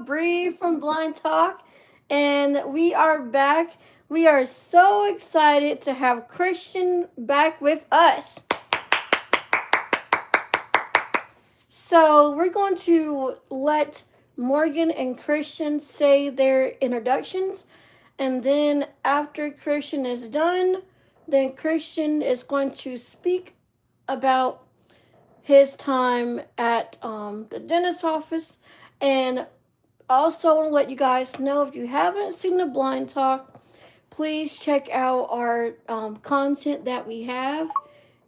Bree from Blind Talk, and we are back. We are so excited to have Christian back with us. So, we're going to let Morgan and Christian say their introductions, and then after Christian is done, then Christian is going to speak about his time at the dentist office. And also, I want to let you guys know, if you haven't seen the Blind Talk, please check out our content that we have.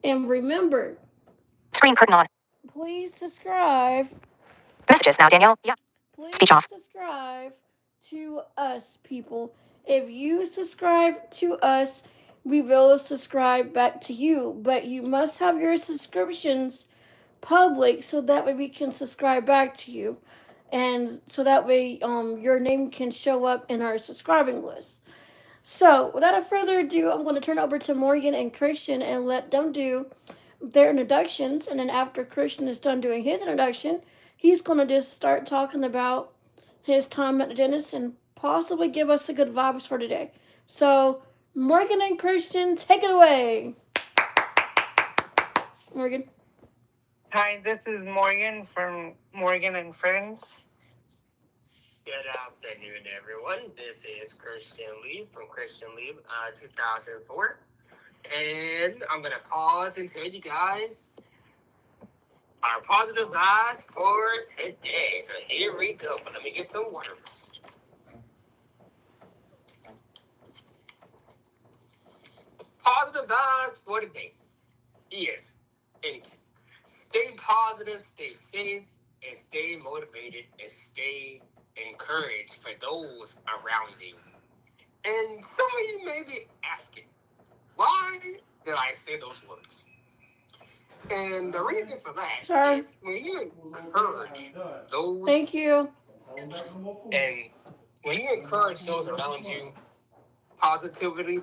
And remember, Screen curtain on. please subscribe. Messages now, Danielle. Yeah. Please Speech off. subscribe to us, people. If you subscribe to us, we will subscribe back to you. But you must have your subscriptions public so that way we can subscribe back to you, and so that way your name can show up in our subscribing list. So without further ado, I'm going to turn it over to Morgan and Christian and let them do their introductions, and then after Christian is done doing his introduction, he's going to just start talking about his time at the dentist and possibly give us the good vibes for today. So Morgan and Christian, take it away. Morgan. Hi, this is Morgan from Morgan and Friends. Good afternoon, everyone. This is Christian Lee from Christian Lee 2004. And I'm going to pause and tell you guys our positive vibes for today. So here we go. But let me get some water first. Positive vibes for today is stay positive, stay safe, and stay motivated, and stay encouraged for those around you. And some of you may be asking, why did I say those words? And the reason for that is when you encourage those... Thank you. And when you encourage those around you positively,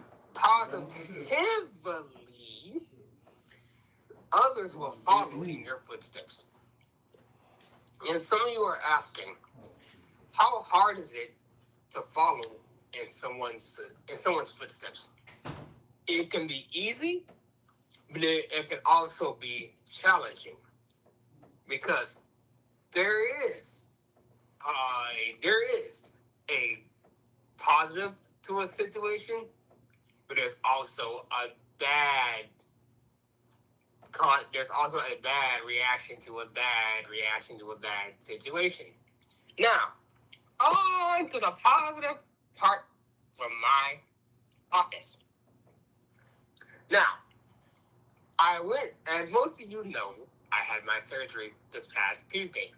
others will follow in your footsteps. And some of you are asking, how hard is it to follow in someone's footsteps? It can be easy, but it can also be challenging, because there is a positive to a situation, but there's also a bad reaction to a bad situation. Now, on to the positive part from my office. Now, as most of you know, I had my surgery this past Tuesday.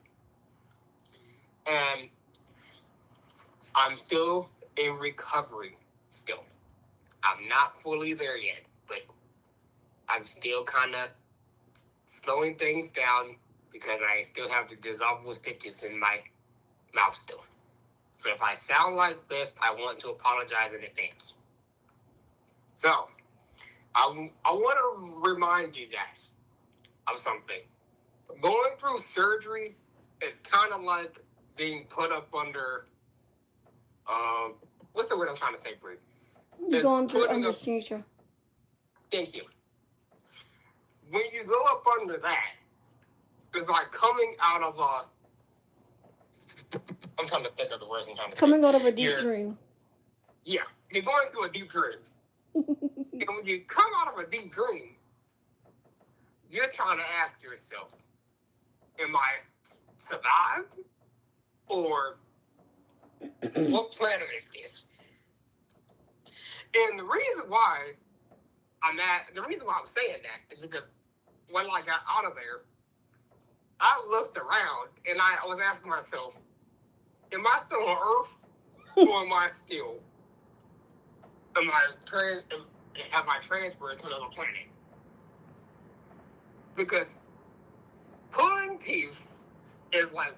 And I'm still in recovery still. I'm not fully there yet, but I'm still kind of slowing things down because I still have the dissolvable stitches in my mouth still. So if I sound like this, I want to apologize in advance. So, I want to remind you guys of something. Going through surgery is kind of like being put up under, what's the word I'm trying to say, Brie? Going through anesthesia. Thank you. When you go up under that, it's like coming out of I'm trying to think of the words I'm trying to say. Coming out of a deep dream. Yeah, you're going through a deep dream. And when you come out of a deep dream, you're trying to ask yourself, am I survived? Or what planet is this? And the reason why I'm saying that is because when I got out of there, I looked around and I was asking myself, am I still on Earth, or have I transferred to another planet? Because pulling teeth is like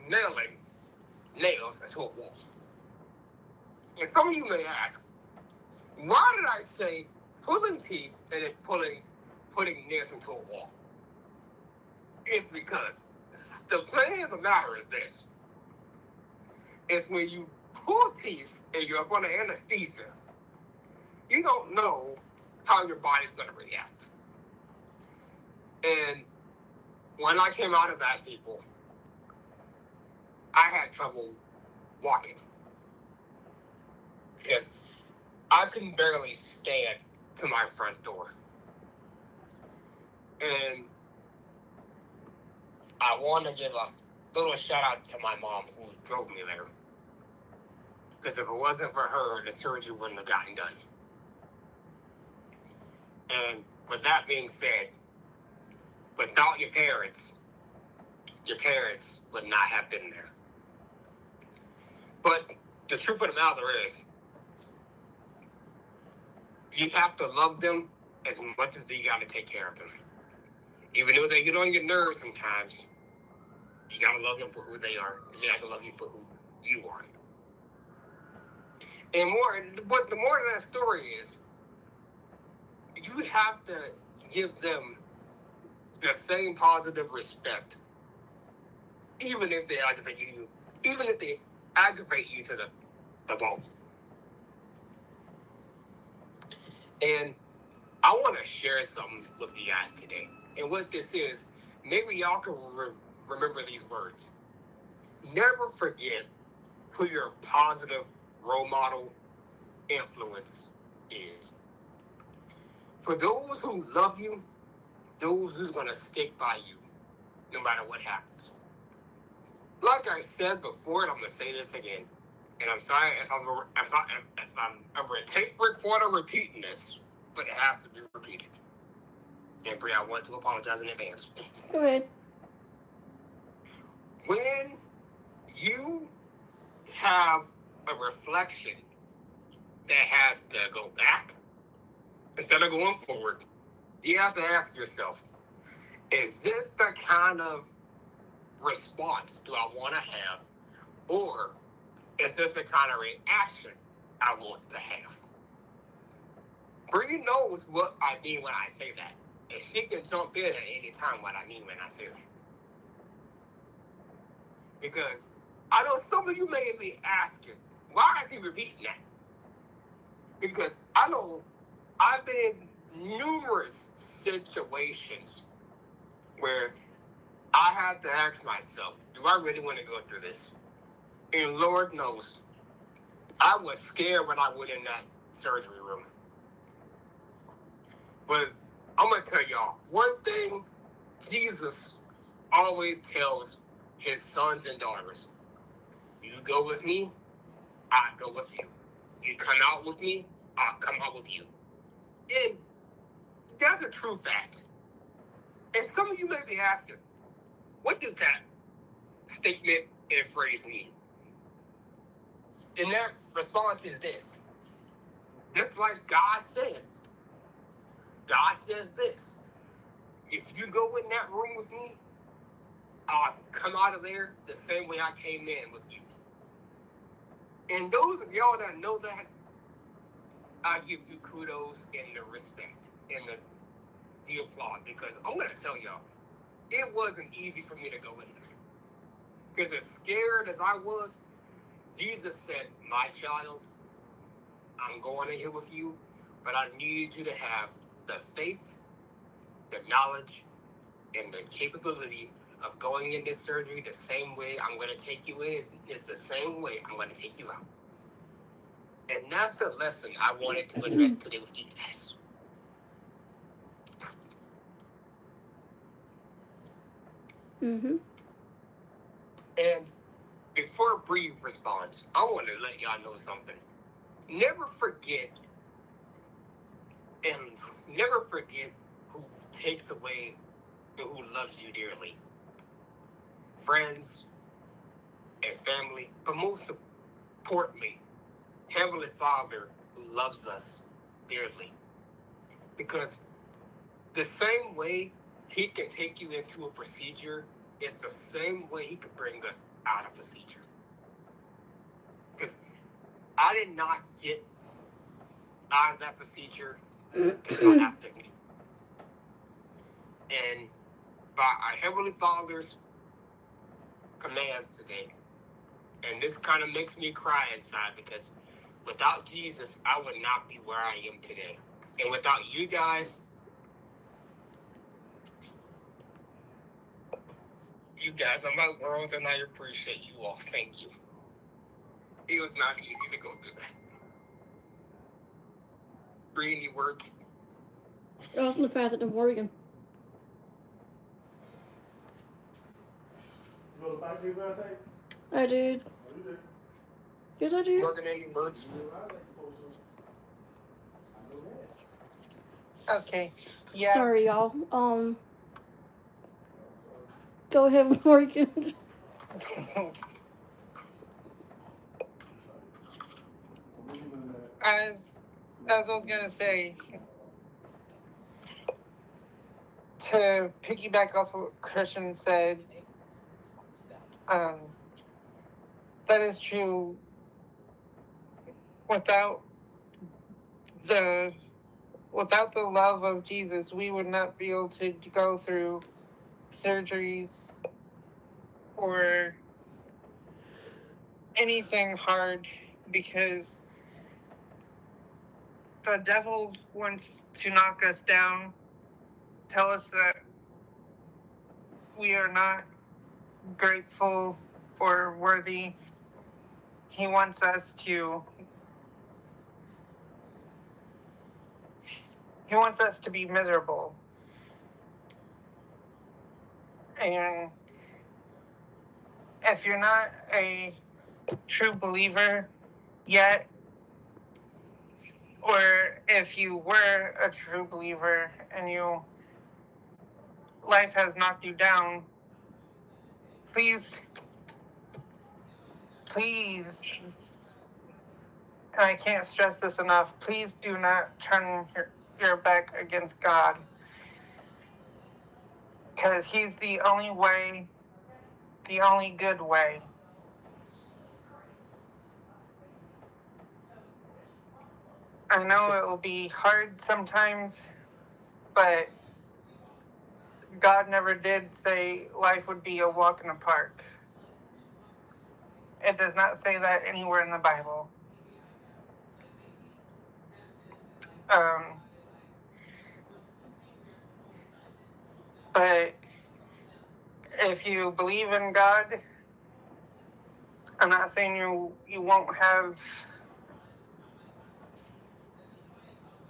nailing nails into a wall. And some of you may ask, why did I say pulling teeth and then putting nails into a wall? It's because the thing of the matter is this. It's when you pull teeth and you're up under anesthesia, you don't know how your body's going to react. And when I came out of that, people, I had trouble walking. Because I couldn't barely stand to my front door. And I want to give a little shout out to my mom who drove me there. Because if it wasn't for her, the surgery wouldn't have gotten done. And with that being said, without your parents would not have been there. But the truth of the matter is, you have to love them as much as you got to take care of them. Even though they get on your nerves sometimes, you got to love them for who they are, and they have to love you for who you are. And but the more of that story is, you have to give them the same positive respect, even if they aggravate you to the bone. And I want to share something with you guys today. And what this is, maybe y'all can remember these words. Never forget who your positive role model influence is. For those who love you, those who's going to stick by you, no matter what happens. Like I said before, and I'm going to say this again, and I'm sorry if I'm a tape recorder repeating this, but it has to be repeated. And Bri, I want to apologize in advance. Go ahead. When you have a reflection that has to go back instead of going forward, you have to ask yourself, is this the kind of response do I want to have, or is this the kind of reaction I want to have? Bree knows what I mean when I say that, and she can jump in at any time what I mean when I say that. Because I know some of you may be asking, why is he repeating that? Because I know I've been in numerous situations where I had to ask myself, do I really want to go through this? And Lord knows, I was scared when I went in that surgery room. But I'm going to tell y'all, one thing Jesus always tells his sons and daughters, you go with me, I go with you. You come out with me, I'll come out with you. And that's a true fact. And some of you may be asking, what does that statement and phrase mean? And that response is this. Just like God said. God says this. If you go in that room with me, I'll come out of there the same way I came in with you. And those of y'all that know that, I give you kudos and the respect and the applaud. Because I'm going to tell y'all, it wasn't easy for me to go in there. Because as scared as I was, Jesus said, my child, I'm going in here with you, but I need you to have the faith, the knowledge, and the capability of going in this surgery the same way I'm going to take you in. It's the same way I'm going to take you out. And that's the lesson I wanted to address today with you guys. Mm-hmm. And before Bree responds, I want to let y'all know something. Never forget who takes away and who loves you dearly. Friends and family, but most importantly, Heavenly Father loves us dearly. Because the same way he can take you into a procedure is the same way he could bring us out of procedure. Because I did not get out of that procedure until after me. And by our Heavenly Father's commands today. And this kind of makes me cry inside because without Jesus, I would not be where I am today. And without you guys, are my world, and I appreciate you all. Thank you. It was not easy to go through that. Really work. I was going to pass it to Morgan. You know the bike you got to take? I did. Oh, you did? Yes, I did. Morgan, any words? Okay. Yeah. Sorry, y'all. Go ahead, Morgan. As I was gonna say, to piggyback off what Christian said, that is true. Without the love of Jesus, we would not be able to go through surgeries or anything hard, because the devil wants to knock us down, tell us that we are not grateful or worthy. He wants us to be miserable. And if you're not a true believer yet, or if you were a true believer and life has knocked you down, please, and I can't stress this enough, please do not turn your back against God, because He's the only way, the only good way. I know it will be hard sometimes, but God never did say life would be a walk in the park. It does not say that anywhere in the Bible. But if you believe in God, I'm not saying you won't have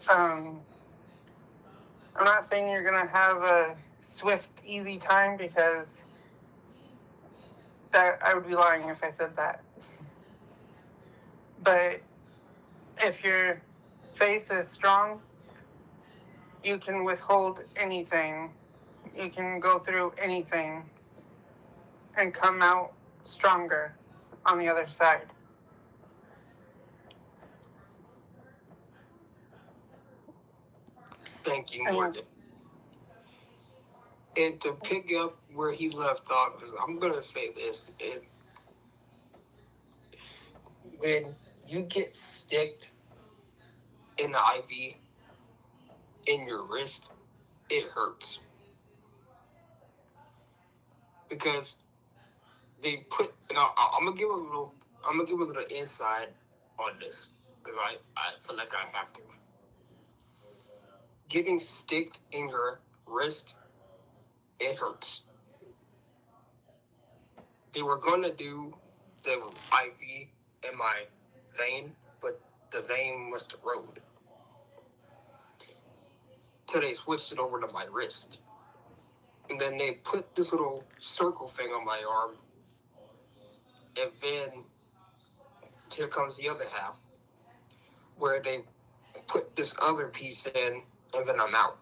I'm not saying you're gonna have a swift, easy time, because that I would be lying if I said that. But if your faith is strong, you can withhold anything. You can go through anything and come out stronger on the other side. Thank you, Morgan. And to pick up where he left off, because I'm going to say this, and when you get sticked in the IV in your wrist, it hurts. Because they put, and I'm going to give a little insight on this, because I feel like I have to. Getting sticked in your wrist, it hurts. They were going to do the IV in my vein, but the vein must erode. So they switched it over to my wrist. And then they put this little circle thing on my arm. And then here comes the other half, where they put this other piece in, and then I'm out.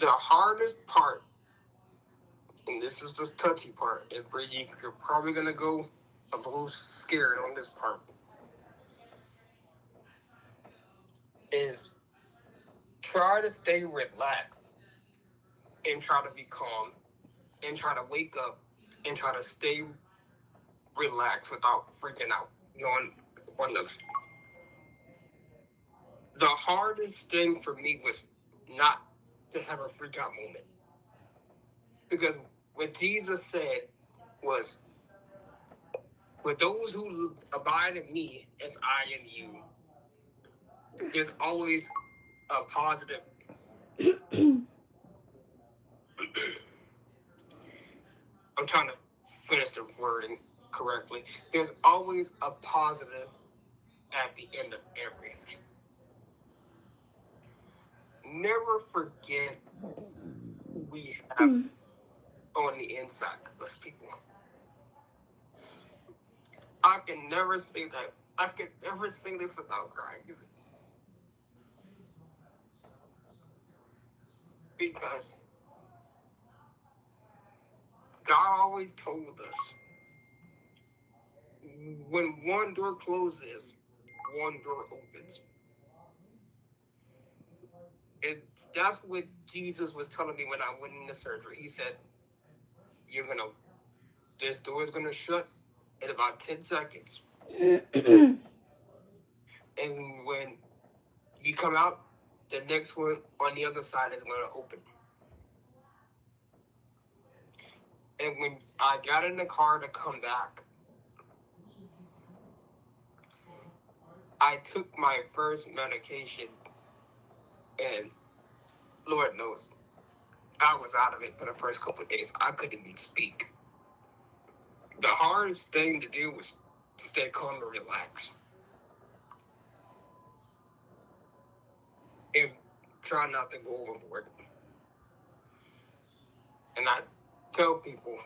The hardest part, and this is the touchy part, and Brittany, you're probably going to go a little scared on this part, is try to stay relaxed and try to be calm and try to wake up and try to stay relaxed without freaking out. The hardest thing for me was not to have a freak out moment. Because what Jesus said was, "For those who abide in me as I in you," there's always a positive. I'm trying to finish the wording correctly. There's always a positive at the end of everything. Never forget who we have on the inside of us, people. I can never say that. I can never say this without crying. Because God always told us, when one door closes, one door opens. And that's what Jesus was telling me when I went into surgery. He said, this door is gonna shut in about 10 seconds. And when you come out, the next one on the other side is gonna open. And when I got in the car to come back, I took my first medication, and Lord knows, I was out of it for the first couple of days. I couldn't even speak. The hardest thing to do was stay calm and relax. And try not to go overboard. And I tell people,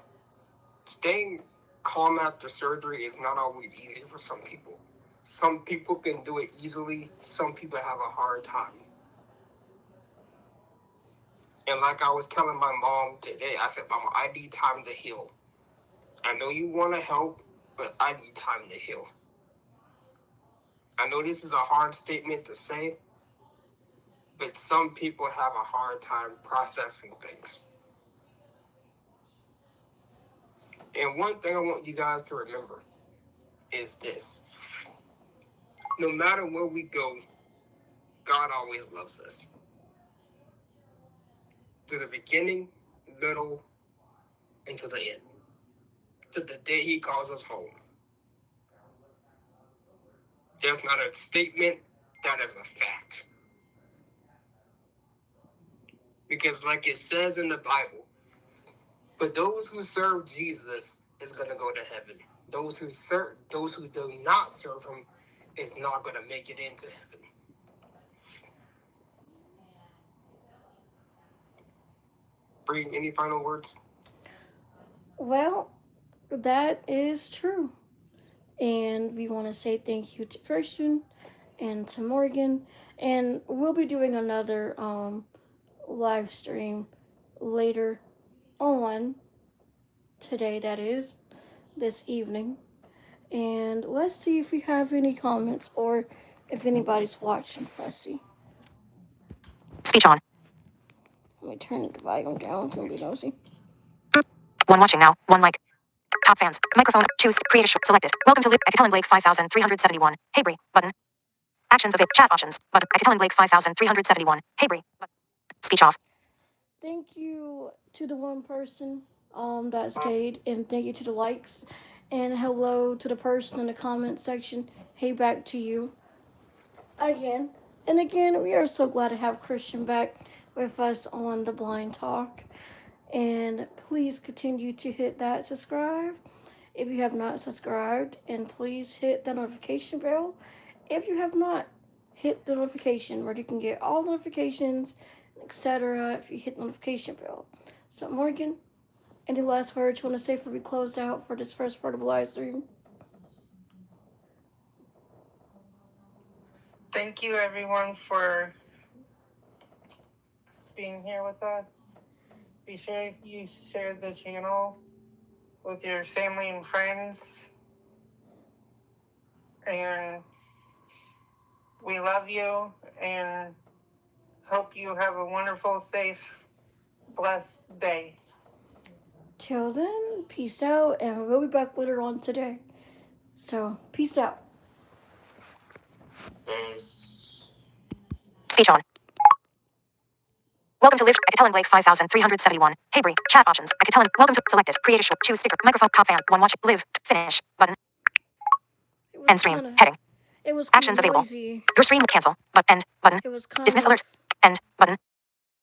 staying calm after surgery is not always easy for some people. Some people can do it easily. Some people have a hard time. And like I was telling my mom today, I said, Mama, I need time to heal. I know you want to help, but I need time to heal. I know this is a hard statement to say, but some people have a hard time processing things. And one thing I want you guys to remember is this. No matter where we go, God always loves us. To the beginning, middle, and to the end. To the day he calls us home. That's not a statement, that is a fact. Because like it says in the Bible, for those who serve Jesus is going to go to heaven. Those who do not serve him is not going to make it into heaven. Bree, any final words? Well, that is true. And we want to say thank you to Christian and to Morgan. And we'll be doing another live stream later on today, that is, this evening. And let's see if we have any comments or if anybody's watching. Let's see. Speech on. Let me turn the volume down so we nosy. One watching now. One like. Top fans. Microphone. Choose. Create a show. Selected. Welcome to Helen Blake 5371. Hey Bree. Button. Actions of it. Chat options. Button. Helen Blake 5371. Hey Bree. Button. Speech off. Thank you to the one person that stayed, and thank you to the likes, and hello to the person in the comment section. Hey, back to you again. And again, we are so glad to have Christian back with us on the Blind Talk. And please continue to hit that subscribe if you have not subscribed, and please hit the notification bell if you have not hit the notification, where you can get all notifications, etc. if you hit the notification bell. So Morgan, any last words you want to say before we close out for this first part of the live stream? Thank you, everyone, for being here with us. Be sure you share the channel with your family and friends. And we love you and hope you have a wonderful, safe, blessed day. Till then, peace out, and we'll be back later on today. So, peace out. Speech on. Welcome to live. I could tell in Blake 5371. Hey Bree. Chat options. I could tell in. Welcome to selected. Create a short. Choose sticker. Microphone. Top fan. One watch. Live. Finish. Button. End stream. Heading. It was Actions available. noisy. Your stream. Cancel. But end. Button. It was kind Dismiss of alert. End. Button.